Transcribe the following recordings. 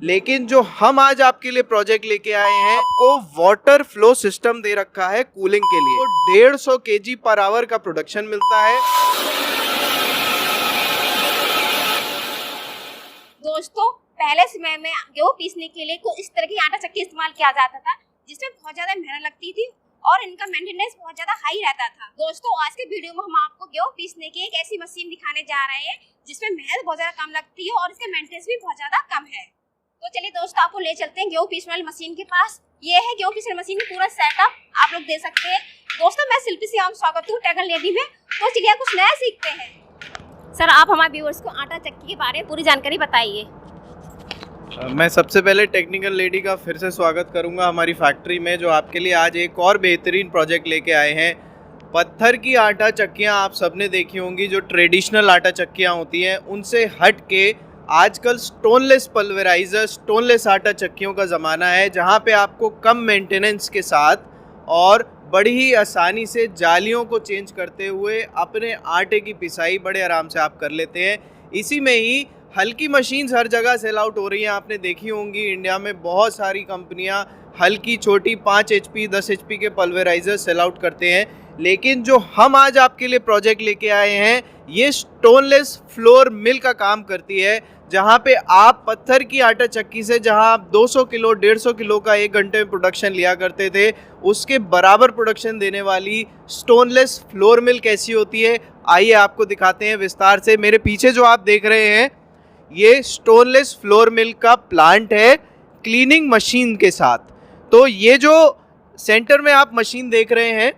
लेकिन जो हम आज आपके लिए प्रोजेक्ट लेके आए हैं आपको वाटर फ्लो सिस्टम दे रखा है कूलिंग के लिए। तो 150 kg पर आवर का प्रोडक्शन मिलता है। दोस्तों, पहले समय में गेहूं पीसने के लिए कुछ इस तरह की आटा चक्की इस्तेमाल किया जाता था, जिसमें बहुत ज्यादा मेहनत लगती थी और इनका मेंटेनेंस बहुत ज्यादा हाई रहता था। दोस्तों, आज के वीडियो में हम आपको गेहूं पीसने की एक ऐसी मशीन दिखाने जा रहे हैं जिसमें मेहनत बहुत ज्यादा कम लगती है और इसका मेंटेनेंस भी बहुत ज्यादा कम है। तो चलिए दोस्तों, आपको ले चलते हैं गेहूं पीसने वाली मशीन के पास। ये है गेहूं पीसने मशीन का पूरा सेटअप, आप लोग देख सकते हैं। दोस्तों, मैं शिल्पी सिंह स्वागत हूँ टेक्निकल लेडी में। तो चलिए कुछ नया सीखते हैं। सर, आप हमारे व्यूअर्स को आटा चक्की के बारे में पूरी जानकारी बताइए। मैं सबसे पहले टेक्निकल लेडी का फिर से स्वागत करूंगा हमारी फैक्ट्री में, जो आपके लिए आज एक और बेहतरीन प्रोजेक्ट लेके आए हैं। पत्थर की आटा चक्कियां आप सबने देखी होंगी, जो ट्रेडिशनल आटा चक्कियां होती हैं, उनसे हट के आजकल स्टोनलेस पल्वेराइजर, स्टोनलेस आटा चक्कियों का ज़माना है, जहां पे आपको कम मेंटेनेंस के साथ और बड़ी ही आसानी से जालियों को चेंज करते हुए अपने आटे की पिसाई बड़े आराम से आप कर लेते हैं। इसी में ही हल्की मशीन्स हर जगह सेल आउट हो रही हैं, आपने देखी होंगी। इंडिया में बहुत सारी कंपनियां हल्की छोटी 5 HP 10 HP के पल्वेराइजर सेल आउट करते हैं, लेकिन जो हम आज आपके लिए प्रोजेक्ट लेके आए हैं, ये स्टोनलेस फ्लोर मिल का काम करती है, जहां पे आप पत्थर की आटा चक्की से जहां आप 200 किलो 150 किलो का 1 घंटे में प्रोडक्शन लिया करते थे, उसके बराबर प्रोडक्शन देने वाली स्टोनलेस फ्लोर मिल कैसी होती है, आइए आपको दिखाते हैं विस्तार से। मेरे पीछे जो आप देख रहे हैं, ये स्टोनलेस फ्लोर मिल का प्लांट है क्लीनिंग मशीन के साथ। तो ये जो सेंटर में आप मशीन देख रहे हैं,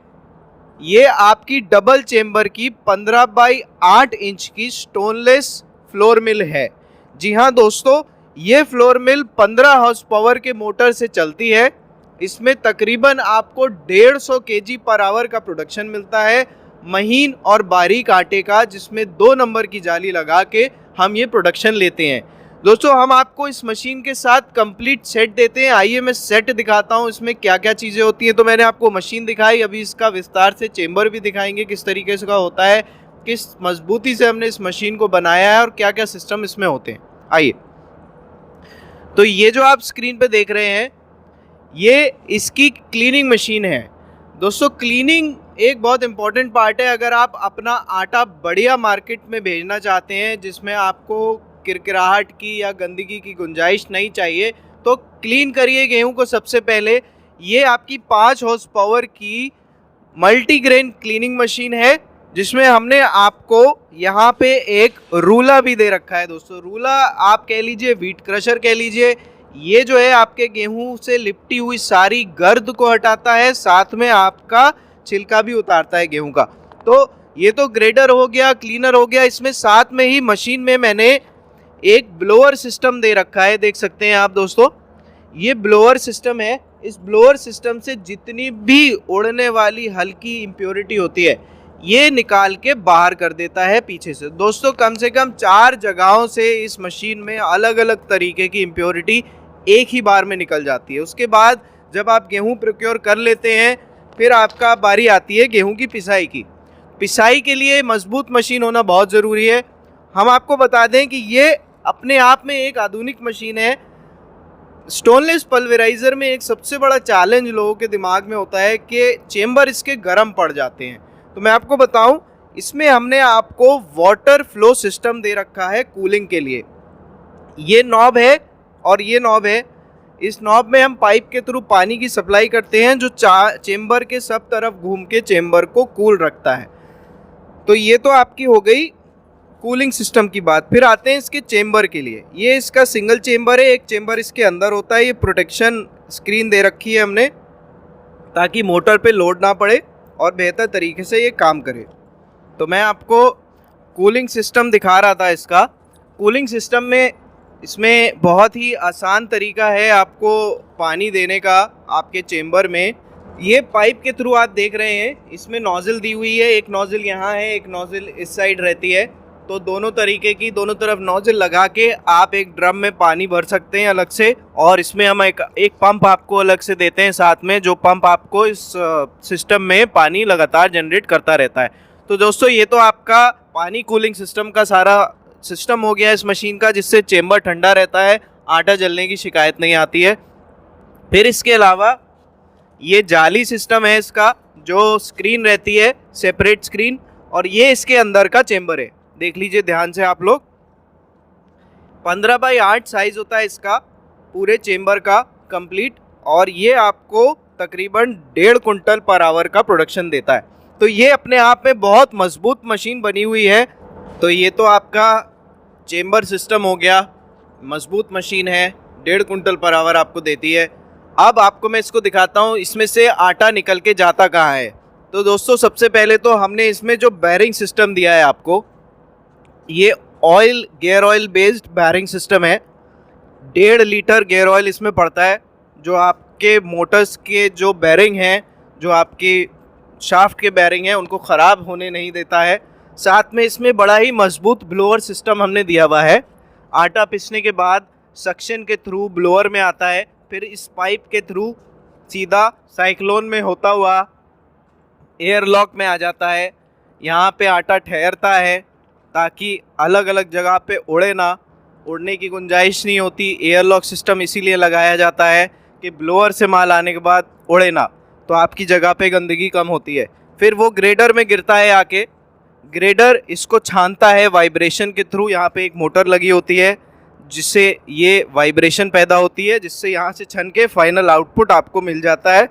ये आपकी डबल चेम्बर की 15 बाई 8 इंच की स्टोनलेस फ्लोर मिल है। जी हाँ दोस्तों, ये फ्लोर मिल 15 हॉर्स पावर के मोटर से चलती है। इसमें तकरीबन आपको 150 kg पर आवर का प्रोडक्शन मिलता है, महीन और बारीक आटे का, जिसमें 2 नंबर की जाली लगा के हम ये प्रोडक्शन लेते हैं। दोस्तों, हम आपको इस मशीन के साथ कंप्लीट सेट देते हैं। आइए मैं सेट दिखाता हूँ इसमें क्या क्या चीज़ें होती हैं। तो मैंने आपको मशीन दिखाई, अभी इसका विस्तार से चेम्बर भी दिखाएंगे किस तरीके से का होता है, किस मजबूती से हमने इस मशीन को बनाया है और क्या क्या सिस्टम इसमें होते हैं। आइए, तो ये जो आप स्क्रीन पे देख रहे हैं, ये इसकी क्लीनिंग मशीन है। दोस्तों, क्लीनिंग एक बहुत इंपॉर्टेंट पार्ट है। अगर आप अपना आटा बढ़िया मार्केट में भेजना चाहते हैं, जिसमें आपको किरकिराहट की या गंदगी की गुंजाइश नहीं चाहिए, तो क्लीन करिए गेहूं को सबसे पहले। ये आपकी 5 हॉर्स पावर की मल्टीग्रेन क्लीनिंग मशीन है, जिसमें हमने आपको यहाँ पे एक रूला भी दे रखा है। दोस्तों, रूला आप कह लीजिए, व्हीट क्रशर कह लीजिए। ये जो है आपके गेहूं से लिपटी हुई सारी गर्द को हटाता है, साथ में आपका छिलका भी उतारता है गेहूं का। तो ये तो ग्रेडर हो गया, क्लीनर हो गया। इसमें साथ में ही मशीन में मैंने एक ब्लोअर सिस्टम दे रखा है, देख सकते हैं आप दोस्तों। ये ब्लोअर सिस्टम है। इस ब्लोअर सिस्टम से जितनी भी उड़ने वाली हल्की इम्प्योरिटी होती है, ये निकाल के बाहर कर देता है पीछे से। दोस्तों, कम से कम 4 जगहों से इस मशीन में अलग अलग तरीके की इम्प्योरिटी एक ही बार में निकल जाती है। उसके बाद जब आप गेहूं प्रोक्योर कर लेते हैं, फिर आपका बारी आती है गेहूं की पिसाई की। पिसाई के लिए मजबूत मशीन होना बहुत ज़रूरी है। हम आपको बता दें कि ये अपने आप में एक आधुनिक मशीन है। स्टोनलेस पल्वेराइज़र में एक सबसे बड़ा चैलेंज लोगों के दिमाग में होता है कि चेम्बर इसके गर्म पड़ जाते हैं। तो मैं आपको बताऊं, इसमें हमने आपको वाटर फ्लो सिस्टम दे रखा है कूलिंग के लिए। ये नॉब है और ये नॉब है। इस नॉब में हम पाइप के थ्रू पानी की सप्लाई करते हैं, जो चेम्बर के सब तरफ घूम के चेम्बर को कूल रखता है। तो ये तो आपकी हो गई कूलिंग सिस्टम की बात। फिर आते हैं इसके चेम्बर के लिए। ये इसका सिंगल चेम्बर है, एक चेम्बर इसके अंदर होता है। ये प्रोटेक्शन स्क्रीन दे रखी है हमने, ताकि मोटर पे लोड ना पड़े और बेहतर तरीके से ये काम करे। तो मैं आपको कूलिंग सिस्टम दिखा रहा था। इसका कूलिंग सिस्टम में इसमें बहुत ही आसान तरीका है आपको पानी देने का आपके चेम्बर में। ये पाइप के थ्रू आप देख रहे हैं, इसमें नोज़ल दी हुई है। एक नोज़ल यहाँ है, एक नोज़ल इस साइड रहती है। तो दोनों तरीके की, दोनों तरफ नोज़ल लगा के आप एक ड्रम में पानी भर सकते हैं अलग से, और इसमें हम एक पंप आपको अलग से देते हैं साथ में, जो पंप आपको इस सिस्टम में पानी लगातार जनरेट करता रहता है। तो दोस्तों, ये तो आपका पानी कूलिंग सिस्टम का सारा सिस्टम हो गया इस मशीन का, जिससे चेम्बर ठंडा रहता है। आटा जलने की शिकायत नहीं आती है। फिर इसके अलावा ये जाली सिस्टम है इसका, जो स्क्रीन रहती है सेपरेट स्क्रीन, और ये इसके अंदर का चेम्बर है। देख लीजिए ध्यान से आप लोग, 15x8 साइज होता है इसका पूरे चेम्बर का कंप्लीट, और ये आपको तकरीबन 1.5 कुंटल पर आवर का प्रोडक्शन देता है। तो ये अपने आप में बहुत मजबूत मशीन बनी हुई है। तो ये तो आपका चेम्बर सिस्टम हो गया, मजबूत मशीन है, 1.5 कुंटल पर आवर आपको देती है। अब आपको मैं इसको दिखाता हूँ इसमें से आटा निकल के जाता कहाँ है। तो दोस्तों सबसे पहले तो हमने इसमें जो बैरिंग सिस्टम दिया है आपको, ये oil gear oil based bearing system है। 1.5 लीटर गियर ऑयल इसमें पड़ता है, जो आपके मोटर्स के जो बैरिंग हैं, जो आपकी शाफ्ट के बैरिंग हैं, उनको ख़राब होने नहीं देता है। साथ में इसमें बड़ा ही मजबूत ब्लोअर सिस्टम हमने दिया हुआ है। आटा पिसने के बाद सक्शन के थ्रू ब्लोअर में आता है, फिर इस पाइप के थ्रू सीधा साइक्लोन में होता हुआ एयर लॉक में आ जाता है। यहाँ पे आटा ठहरता है ताकि अलग अलग जगह पे उड़े ना, उड़ने की गुंजाइश नहीं होती। एयर लॉक सिस्टम इसीलिए लगाया जाता है कि ब्लोअर से माल आने के बाद उड़े ना, तो आपकी जगह पे गंदगी कम होती है। फिर वो ग्रेडर में गिरता है आके, ग्रेडर इसको छानता है वाइब्रेशन के थ्रू। यहाँ पे एक मोटर लगी होती है जिससे ये वाइब्रेशन पैदा होती है, जिससे यहाँ से छन के फाइनल आउटपुट आपको मिल जाता है,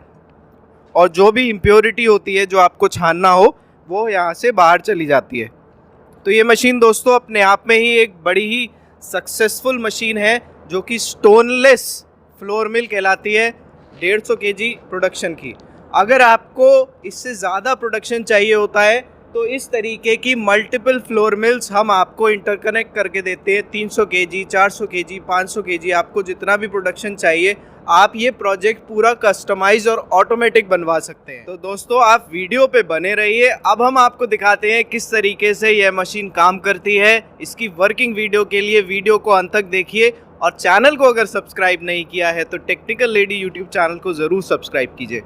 और जो भी इम्प्योरिटी होती है जो आपको छानना हो वो यहाँ से बाहर चली जाती है। तो ये मशीन दोस्तों अपने आप में ही एक बड़ी ही सक्सेसफुल मशीन है, जो कि स्टोनलेस फ्लोर मिल कहलाती है, 150 kg प्रोडक्शन की। अगर आपको इससे ज़्यादा प्रोडक्शन चाहिए होता है तो इस तरीके की मल्टीपल फ्लोर मिल्स हम आपको इंटरकनेक्ट करके देते हैं। 300 kg, 400 kg, 500 kg, आपको जितना भी प्रोडक्शन चाहिए आप ये प्रोजेक्ट पूरा कस्टमाइज और ऑटोमेटिक बनवा सकते हैं। तो दोस्तों आप वीडियो पे बने रहिए। अब हम आपको दिखाते हैं किस तरीके से यह मशीन काम करती है। इसकी वर्किंग वीडियो के लिए वीडियो को अंत तक देखिए, और चैनल को अगर सब्सक्राइब नहीं किया है तो टेक्निकल लेडी यूट्यूब चैनल को ज़रूर सब्सक्राइब कीजिए।